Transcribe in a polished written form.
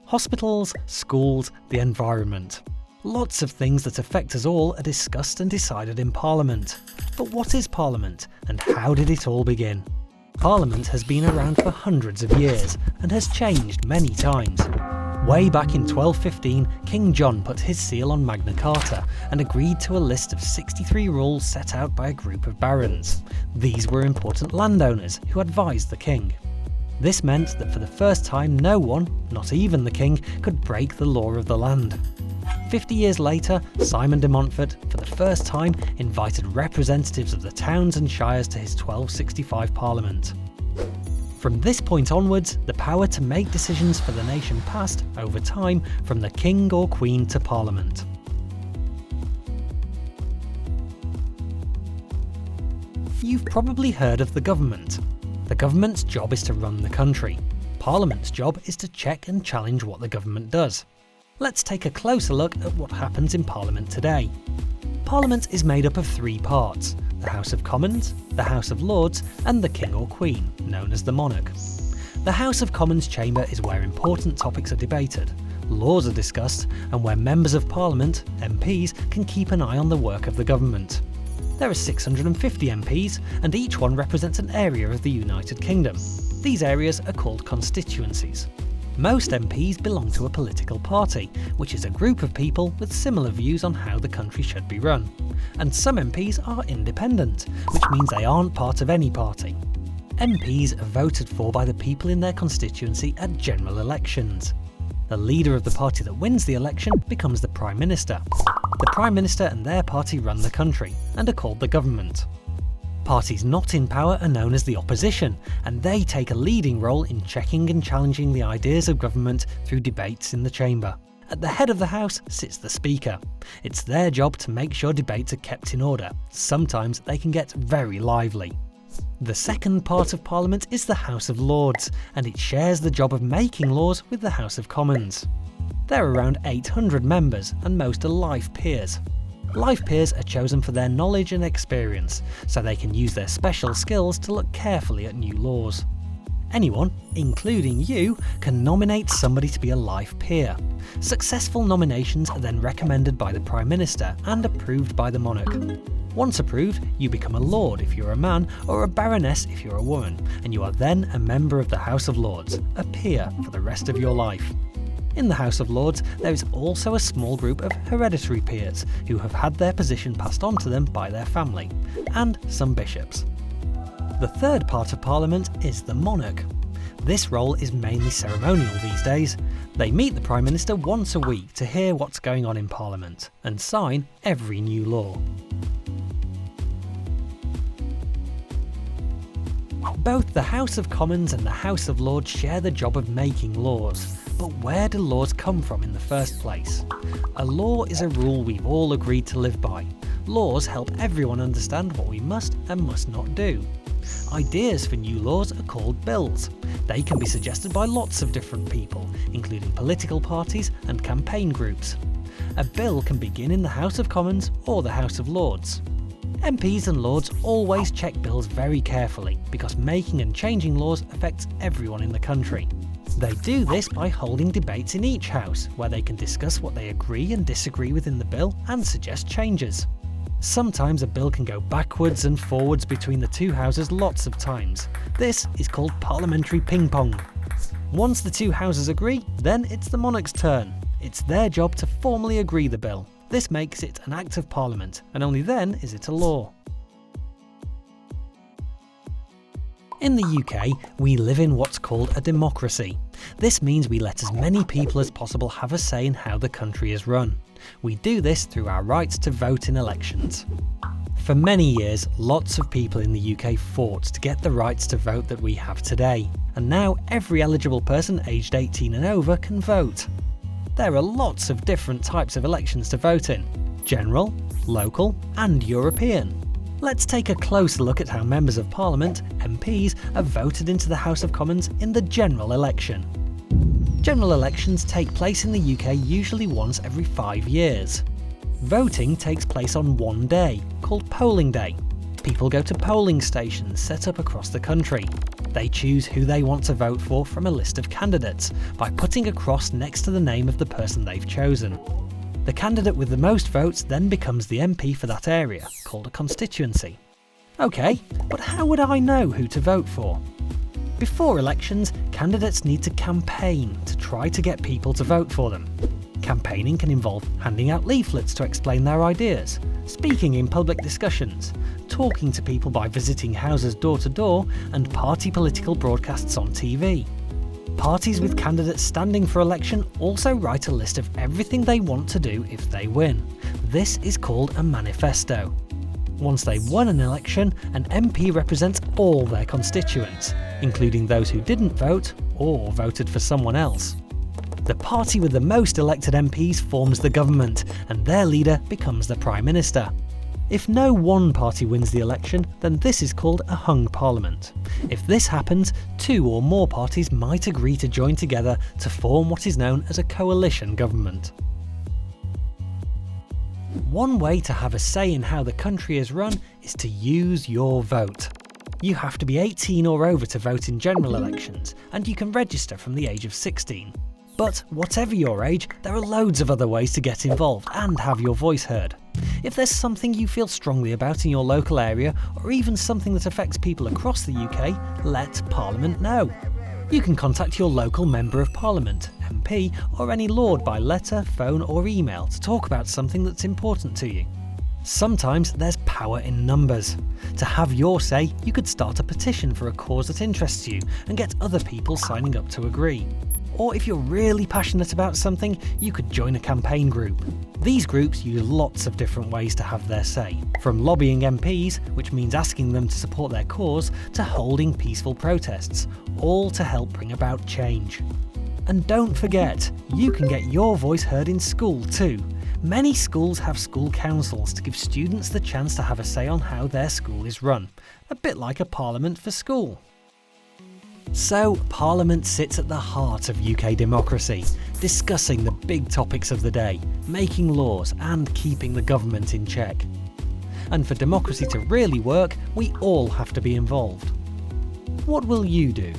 Hospitals, schools, the environment. Lots of things that affect us all are discussed and decided in Parliament. But what is Parliament, and how did it all begin? Parliament has been around for hundreds of years and has changed many times. Way back in 1215, King John put his seal on Magna Carta and agreed to a list of 63 rules set out by a group of barons. These were important landowners who advised the king. This meant that for the first time no one, not even the king, could break the law of the land. 50 years later, Simon de Montfort, for the first time, invited representatives of the towns and shires to his 1265 Parliament. From this point onwards, the power to make decisions for the nation passed, over time, from the king or queen to Parliament. You've probably heard of the government. The government's job is to run the country. Parliament's job is to check and challenge what the government does. Let's take a closer look at what happens in Parliament today. Parliament is made up of three parts: the House of Commons, the House of Lords, and the King or Queen, known as the monarch. The House of Commons chamber is where important topics are debated, laws are discussed, and where members of Parliament, MPs, can keep an eye on the work of the government. There are 650 MPs, and each one represents an area of the United Kingdom. These areas are called constituencies. Most MPs belong to a political party, which is a group of people with similar views on how the country should be run. And some MPs are independent, which means they aren't part of any party. MPs are voted for by the people in their constituency at general elections. The leader of the party that wins the election becomes the Prime Minister. The Prime Minister and their party run the country, and are called the government. Parties not in power are known as the opposition, and they take a leading role in checking and challenging the ideas of government through debates in the chamber. At the head of the House sits the Speaker. It's their job to make sure debates are kept in order. Sometimes they can get very lively. The second part of Parliament is the House of Lords, and it shares the job of making laws with the House of Commons. There are around 800 members, and most are life peers. Life peers are chosen for their knowledge and experience, so they can use their special skills to look carefully at new laws. Anyone, including you, can nominate somebody to be a life peer. Successful nominations are then recommended by the Prime Minister and approved by the monarch. Once approved, you become a lord if you're a man, or a baroness if you're a woman, and you are then a member of the House of Lords, a peer for the rest of your life. In the House of Lords, there is also a small group of hereditary peers who have had their position passed on to them by their family, and some bishops. The third part of Parliament is the monarch. This role is mainly ceremonial these days. They meet the Prime Minister once a week to hear what's going on in Parliament and sign every new law. Both the House of Commons and the House of Lords share the job of making laws. But where do laws come from in the first place? A law is a rule we've all agreed to live by. Laws help everyone understand what we must and must not do. Ideas for new laws are called bills. They can be suggested by lots of different people, including political parties and campaign groups. A bill can begin in the House of Commons or the House of Lords. MPs and Lords always check bills very carefully, because making and changing laws affects everyone in the country. They do this by holding debates in each house, where they can discuss what they agree and disagree with in the bill and suggest changes. Sometimes a bill can go backwards and forwards between the two houses lots of times. This is called parliamentary ping-pong. Once the two houses agree, then it's the monarch's turn. It's their job to formally agree the bill. This makes it an Act of Parliament, and only then is it a law. In the UK, we live in what's called a democracy. This means we let as many people as possible have a say in how the country is run. We do this through our rights to vote in elections. For many years, lots of people in the UK fought to get the rights to vote that we have today, and now every eligible person aged 18 and over can vote. There are lots of different types of elections to vote in: general, local, and European. Let's take a closer look at how members of Parliament, MPs, are voted into the House of Commons in the general election. General elections take place in the UK usually once every 5 years. Voting takes place on one day, called polling day. People go to polling stations set up across the country. They choose who they want to vote for from a list of candidates by putting a cross next to the name of the person they've chosen. The candidate with the most votes then becomes the MP for that area, called a constituency. Okay, but how would I know who to vote for? Before elections, candidates need to campaign to try to get people to vote for them. Campaigning can involve handing out leaflets to explain their ideas, speaking in public discussions, talking to people by visiting houses door to door, and party political broadcasts on TV. Parties with candidates standing for election also write a list of everything they want to do if they win. This is called a manifesto. Once they've won an election, an MP represents all their constituents, including those who didn't vote or voted for someone else. The party with the most elected MPs forms the government, and their leader becomes the Prime Minister. If no one party wins the election, then this is called a hung parliament. If this happens, two or more parties might agree to join together to form what is known as a coalition government. One way to have a say in how the country is run is to use your vote. You have to be 18 or over to vote in general elections, and you can register from the age of 16. But whatever your age, there are loads of other ways to get involved and have your voice heard. If there's something you feel strongly about in your local area, or even something that affects people across the UK, let Parliament know. You can contact your local Member of Parliament, MP, or any Lord by letter, phone or email to talk about something that's important to you. Sometimes there's power in numbers. To have your say, you could start a petition for a cause that interests you and get other people signing up to agree. Or if you're really passionate about something, you could join a campaign group. These groups use lots of different ways to have their say, from lobbying MPs, which means asking them to support their cause, to holding peaceful protests, all to help bring about change. And don't forget, you can get your voice heard in school too. Many schools have school councils to give students the chance to have a say on how their school is run, a bit like a parliament for school. So, Parliament sits at the heart of UK democracy, discussing the big topics of the day, making laws and keeping the government in check. And for democracy to really work, we all have to be involved. What will you do?